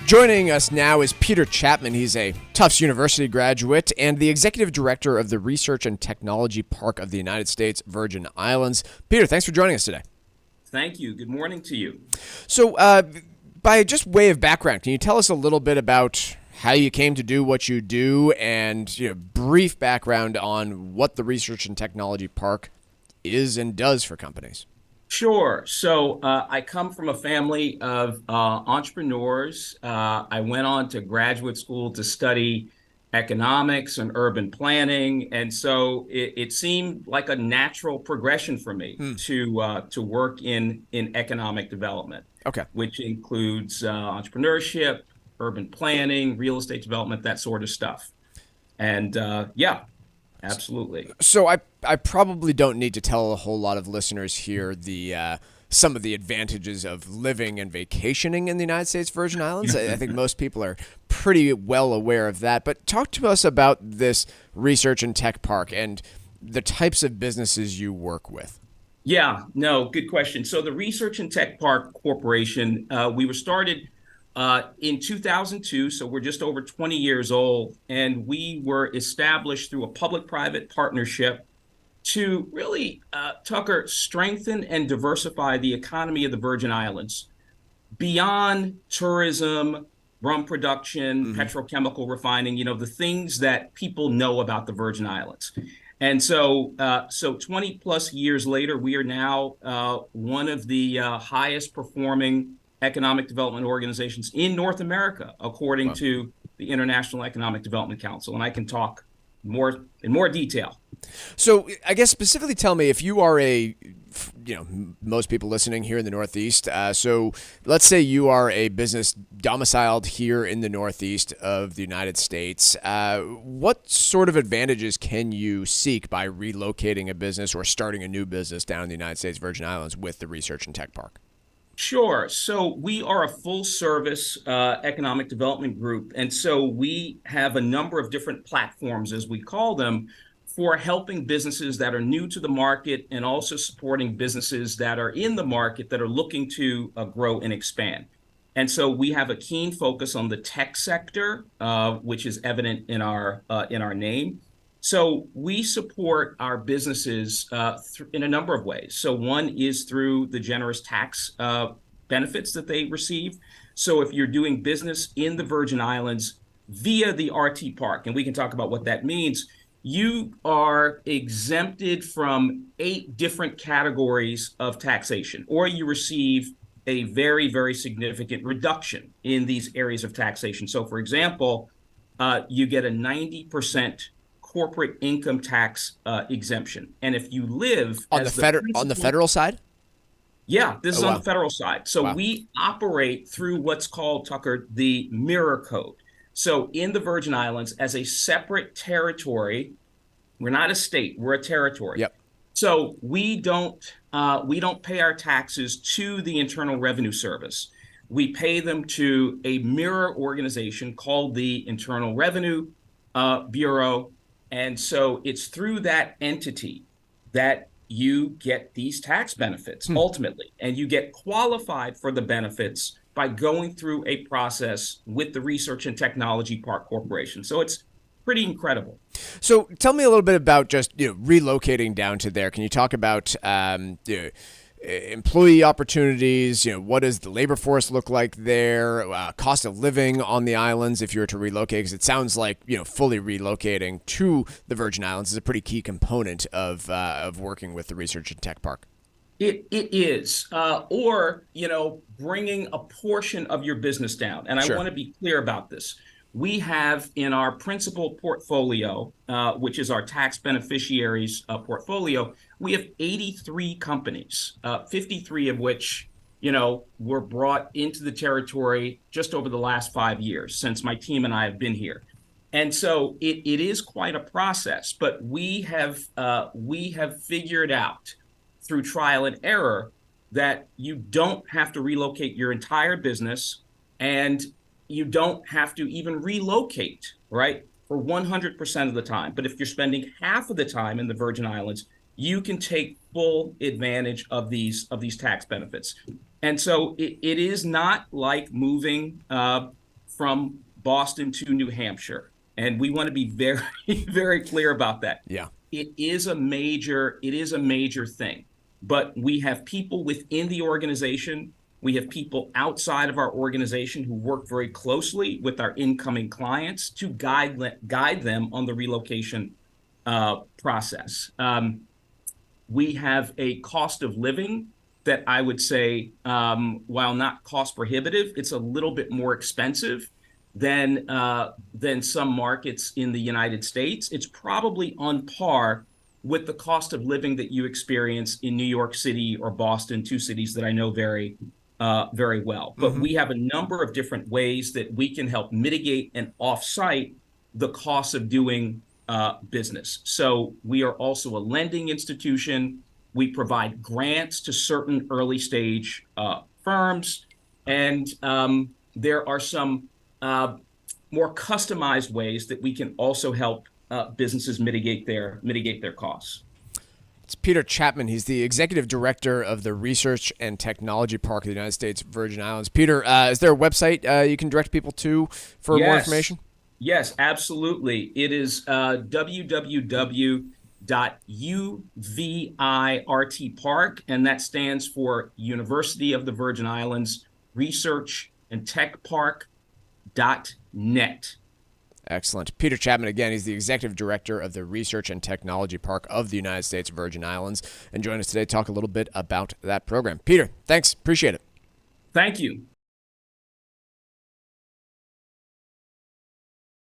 Joining us now is Peter Chapman. He's a Tufts University graduate and the executive director of the Research and Technology Park of the United States Virgin Islands. Peter, thanks for joining us today. Thank you. Good morning to you. So, by just way of background, can you tell us a little bit about how you came to do what you do and brief background on what the Research and Technology Park is and does for companies? Sure. So I come from a family of entrepreneurs. I went on to graduate school to study economics and urban planning. And so it seemed like a natural progression for me to work in economic development, Okay. which includes entrepreneurship, urban planning, real estate development, that sort of stuff. And yeah, absolutely. So I probably don't need to tell a whole lot of listeners here the some of the advantages of living and vacationing in the United States Virgin Islands. I think most people are pretty well aware of that. But talk to us about this research and tech park and the types of businesses you work with. Yeah, no, good question. So the Research and Tech Park Corporation, we were started in 2002, so we're just over 20 years old, and we were established through a public-private partnership to really, Tucker, strengthen and diversify the economy of the Virgin Islands beyond tourism, rum production, petrochemical refining, the things that people know about the Virgin Islands. And so 20 plus years later, we are now one of the highest performing economic development organizations in North America, according to the International Economic Development Council. And I can talk in more detail. So I guess specifically tell me if you are most people listening here in the Northeast. So let's say you are a business domiciled here in the Northeast of the United States. What sort of advantages can you seek by relocating a business or starting a new business down in the United States Virgin Islands with the Research and Tech Park? Sure. So we are a full service economic development group. And so we have a number of different platforms, as we call them, for helping businesses that are new to the market and also supporting businesses that are in the market that are looking to grow and expand. And so we have a keen focus on the tech sector, which is evident in our name. So we support our businesses in a number of ways. So one is through the generous tax benefits that they receive. So if you're doing business in the Virgin Islands via the RT Park, and we can talk about what that means, you are exempted from 8 different categories of taxation, or you receive a very, very significant reduction in these areas of taxation. So for example, you get a 90% corporate income tax exemption. And if you live on the federal side? Yeah, this is on the federal side. So Wow. we operate through what's called, Tucker, the Mirror Code. So in the Virgin Islands, as a separate territory, we're not a state, we're a territory. Yep. So we don't pay our taxes to the Internal Revenue Service. We pay them to a mirror organization called the Internal Revenue Bureau. And so it's through that entity that you get these tax benefits ultimately, and you get qualified for the benefits by going through a process with the Research and Technology Park Corporation. So it's pretty incredible. So tell me a little bit about just relocating down to there. Can you talk about employee opportunities? What does the labor force look like there? Cost of living on the islands if you were to relocate? Because it sounds like fully relocating to the Virgin Islands is a pretty key component of working with the Research and Tech Park. It is, or bringing a portion of your business down. And I Sure. want to be clear about this. We have in our principal portfolio, which is our tax beneficiaries portfolio, we have 83 companies, 53 of which, were brought into the territory just over the last 5 years since my team and I have been here. And so it is quite a process, but we have figured out through trial and error that you don't have to relocate your entire business, and you don't have to even relocate, right, for 100% of the time. But if you're spending half of the time in the Virgin Islands, you can take full advantage of these tax benefits. And so it is not like moving from Boston to New Hampshire. And we want to be very, very clear about that. Yeah. It is a major thing. But we have people within the organization. We have people outside of our organization who work very closely with our incoming clients to guide them on the relocation process. We have a cost of living that I would say, while not cost prohibitive, it's a little bit more expensive than some markets in the United States. It's probably on par with the cost of living that you experience in New York City or Boston, two cities that I know very well. But we have a number of different ways that we can help mitigate and offsite the cost of doing business. So we are also a lending institution. We provide grants to certain early stage firms, and there are some more customized ways that we can also help businesses mitigate their costs. It's Peter Chapman. He's the executive director of the Research and Technology Park of the United States Virgin Islands. Peter, is there a website you can direct people to for more information? Yes, absolutely. It is www.UVIRT and that stands for University of the Virgin Islands Research and Tech Park.net. Excellent. Peter Chapman, again, he's the executive director of the Research and Technology Park of the United States Virgin Islands, and join us today to talk a little bit about that program. Peter, thanks. Appreciate it. Thank you.